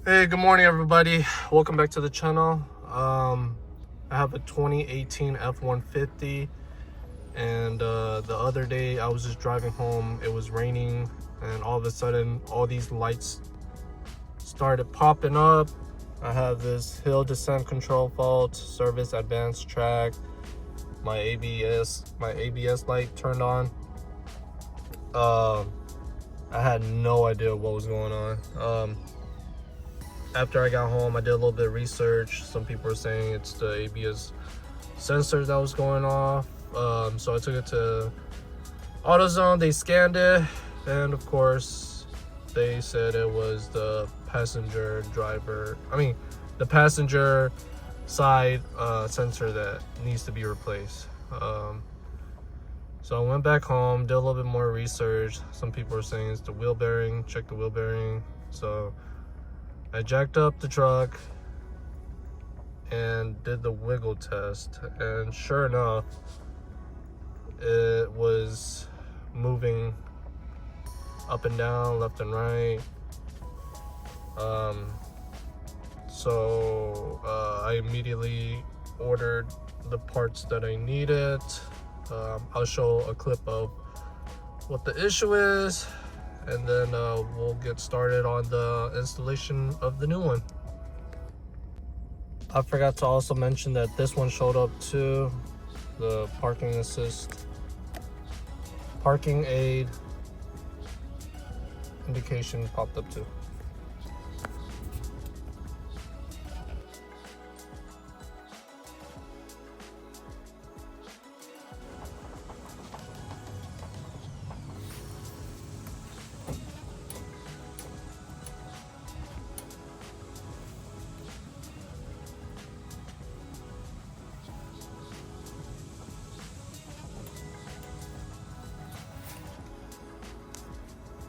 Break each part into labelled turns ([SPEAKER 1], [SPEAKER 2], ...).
[SPEAKER 1] Hey, good morning everybody. Welcome back to the channel. I have a 2018 F150 and the other day I was just driving home. It was raining and all of a sudden all these lights started popping up. I have this hill descent control fault, service advanced track, my ABS light turned on. I had no idea what was going on. After I got home, I did a little bit of research. Some people were saying it's the ABS sensor that was going off. So I took it to AutoZone. They scanned it, and of course, they said it was the passenger side sensor that needs to be replaced. So I went back home, did a little bit more research. Some people were saying it's the wheel bearing. Check the wheel bearing. So I jacked up the truck and did the wiggle test, and sure enough, it was moving up and down, left and right. So I immediately ordered the parts that I needed. I'll show a clip of what the issue is, and then we'll get started on the installation of the new one. I forgot to also mention that this one showed up too. The parking assist, parking aid indication popped up too.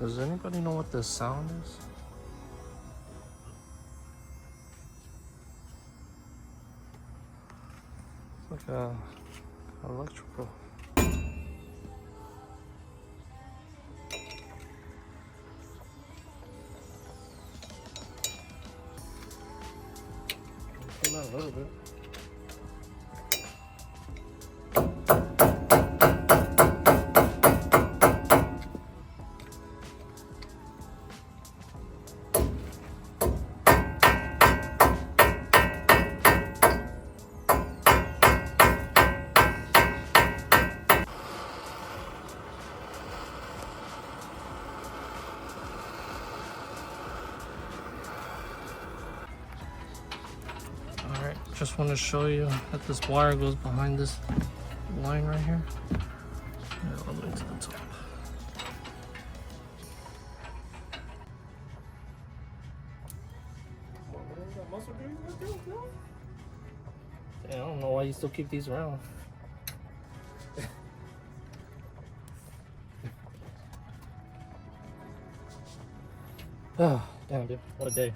[SPEAKER 1] Does anybody know what this sound is? It's like a electrical. Came out a little bit. Just want to show you that this wire goes behind this line right here. All the way to the top. Yeah, I don't know why you still keep these around. Oh, damn, dude. What a day.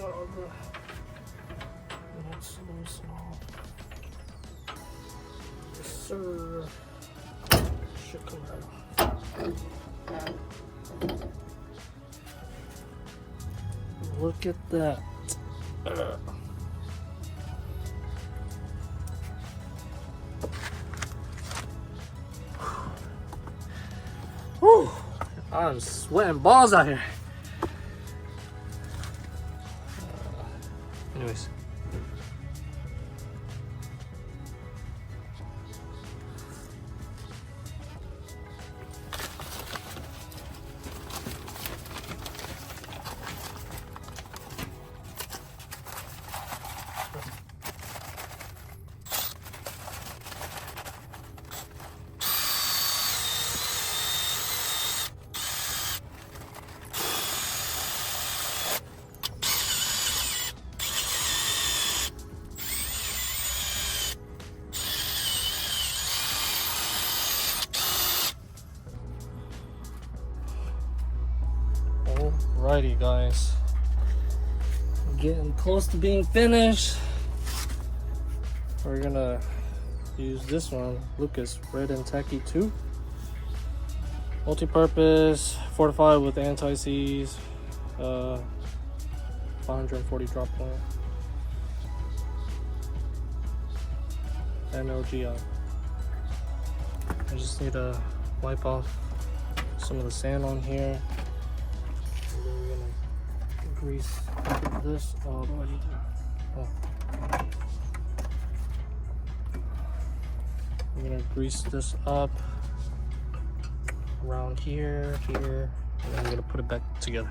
[SPEAKER 1] All the nuts loose and all. Yes, sir. Should come out. Look at that. Whew. I'm sweating balls out here. Anyways. Alrighty guys, getting close to being finished. We're gonna use this one, Lucas Red and Tacky 2. Multi-purpose, fortified with anti-seize, 540 drop point, and LGI. I just need to wipe off some of the sand on here. And then we're gonna grease this up. I'm gonna grease this up around here, and then I'm gonna put it back together.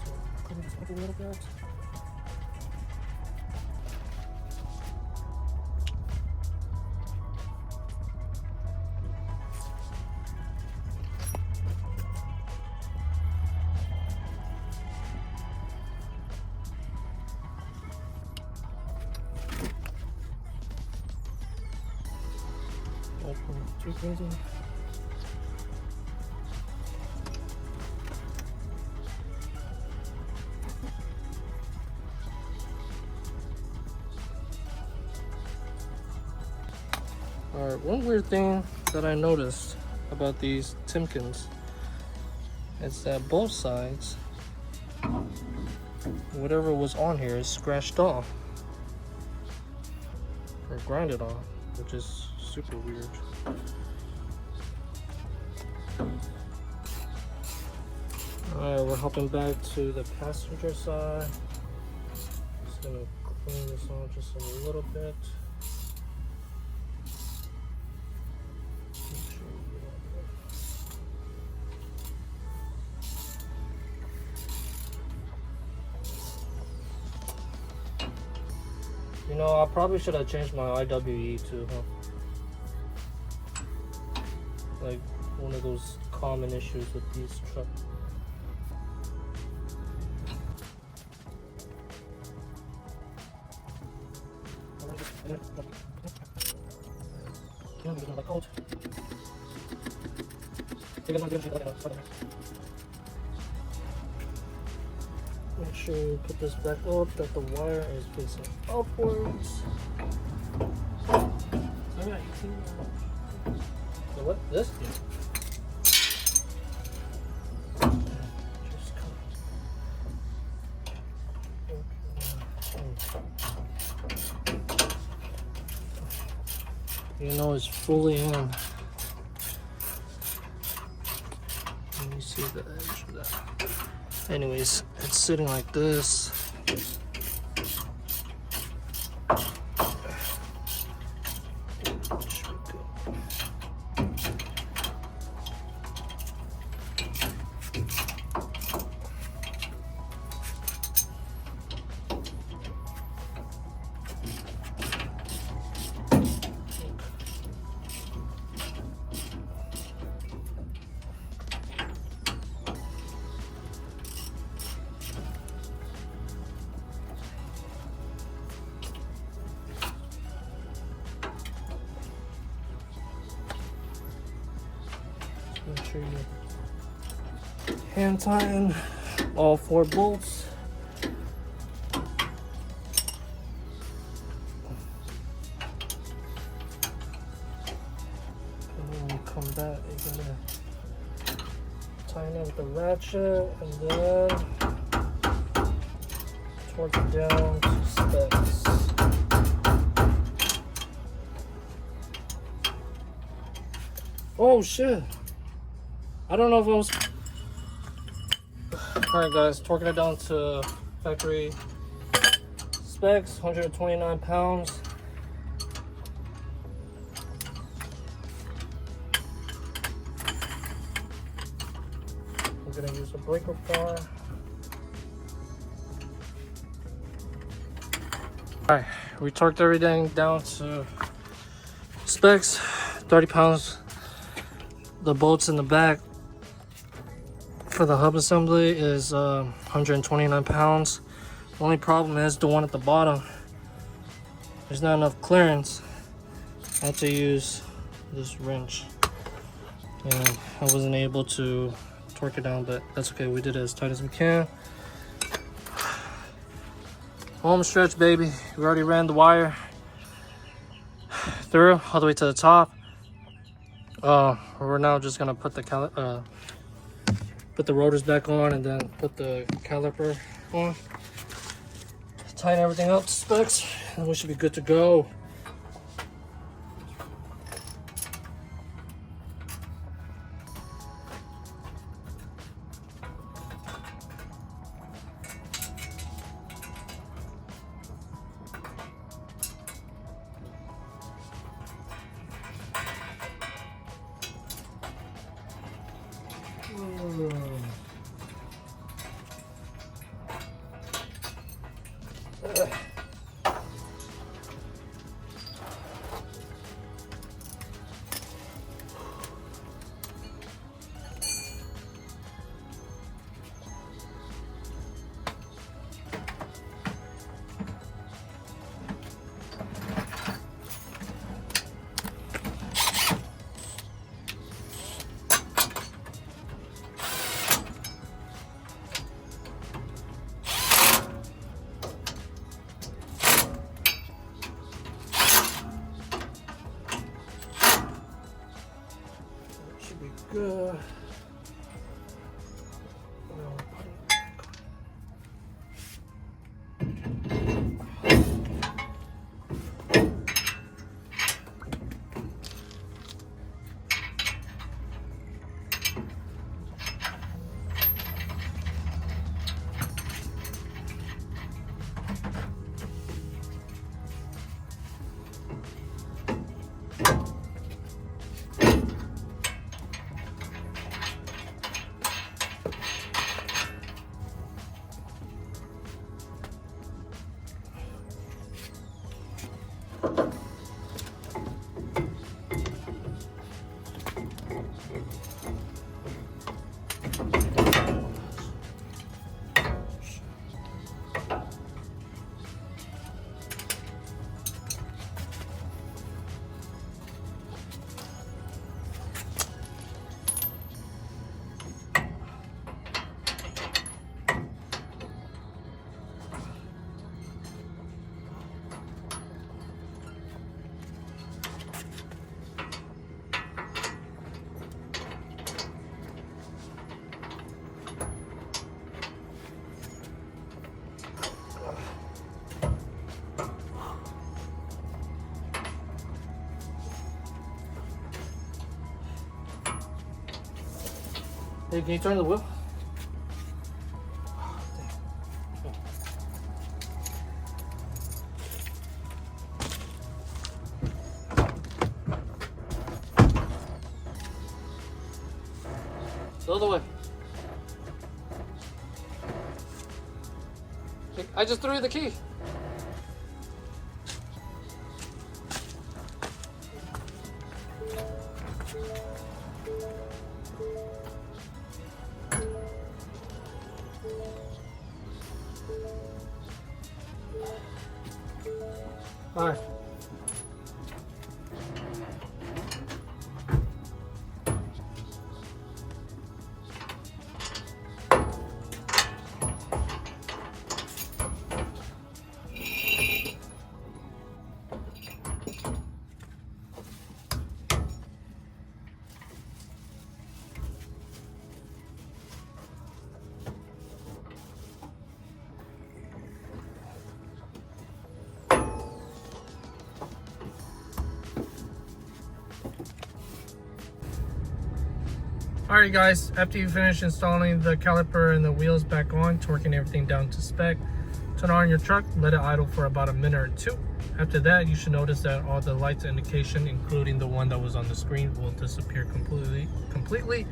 [SPEAKER 1] So, clean this up a little bit. Too crazy. Alright, one weird thing that I noticed about these Timkens is that both sides, whatever was on here is scratched off or grinded off, which is super weird. Alright, we're hopping back to the passenger side. Just gonna clean this on just a little bit. You know, I probably should have changed my IWE too, huh? Like one of those common issues with these trucks. Make sure you put this back up, that the wire is facing upwards. So what this do? You know it's fully in. Let me see the edge of that. Anyways, it's sitting like this. Make sure you hand tighten all 4 bolts. And then when you come back, you're gonna tighten it with the ratchet and then torque it down to specs. Oh shit! I don't know if I was... Alright guys, torquing it down to factory specs, 129 pounds. We're gonna use a breaker bar. Alright, we torqued everything down to specs, 30 pounds. The bolts in the back for the hub assembly is 129 pounds. The only problem is the one at the bottom. There's not enough clearance. I have to use this wrench, and I wasn't able to torque it down, but that's okay. We did it as tight as we can. Home stretch, baby. We already ran the wire through all the way to the top. We're now just gonna put the rotors back on and then put the caliper on. Tighten everything up to specs, and we should be good to go. Good. Hey, can you turn the wheel? The other way. I just threw you the key. All right. Alright guys, after you finish installing the caliper and the wheels back on, torquing everything down to spec, turn on your truck, let it idle for about a minute or two. After that, you should notice that all the lights indication, including the one that was on the screen, will disappear completely.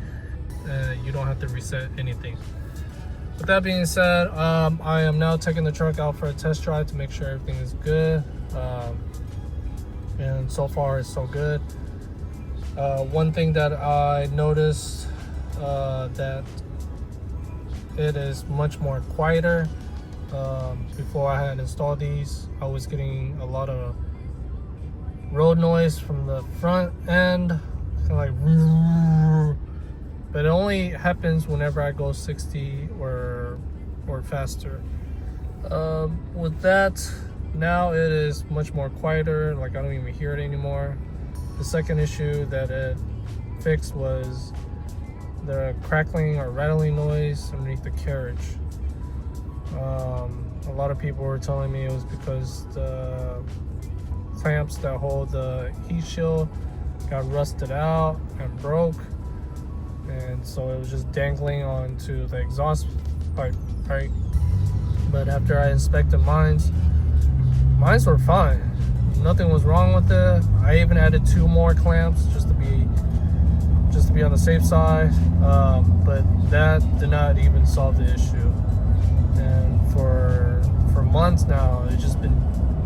[SPEAKER 1] You don't have to reset anything. With that being said, I am now taking the truck out for a test drive to make sure everything is good. And so far it's so good. One thing that I noticed, that it is much more quieter. Before I had installed these, I was getting a lot of road noise from the front end, kind of like, but it only happens whenever I go 60 or faster. With that, now it is much more quieter, like I don't even hear it anymore. The second issue that it fixed was the crackling or rattling noise underneath the carriage. A lot of people were telling me it was because the clamps that hold the heat shield got rusted out and broke, and so it was just dangling onto the exhaust pipe, right? But after I inspected mines were fine. Nothing was wrong with it. I even added 2 more clamps just to be on the safe side, but that did not even solve the issue. And for months now, it's just been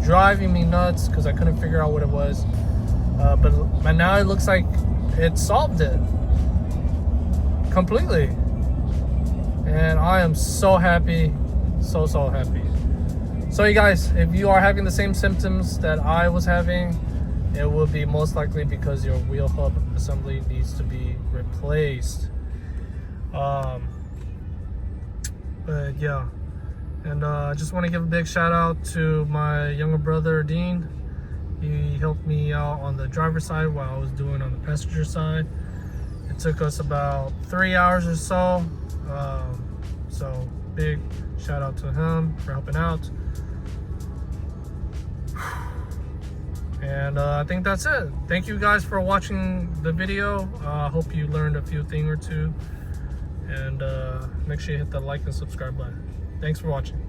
[SPEAKER 1] driving me nuts because I couldn't figure out what it was. But now it looks like it solved it completely, and I am so happy, so happy. So you guys, if you are having the same symptoms that I was having, it will be most likely because your wheel hub assembly needs to be replaced. But yeah, and I just want to give a big shout out to my younger brother Dean. He helped me out on the driver's side while I was doing on the passenger side. It took us about 3 hours or so. So big shout out to him for helping out. And I think that's it. Thank you guys for watching the video. I hope you learned a few things or two. And make sure you hit the like and subscribe button. Thanks for watching.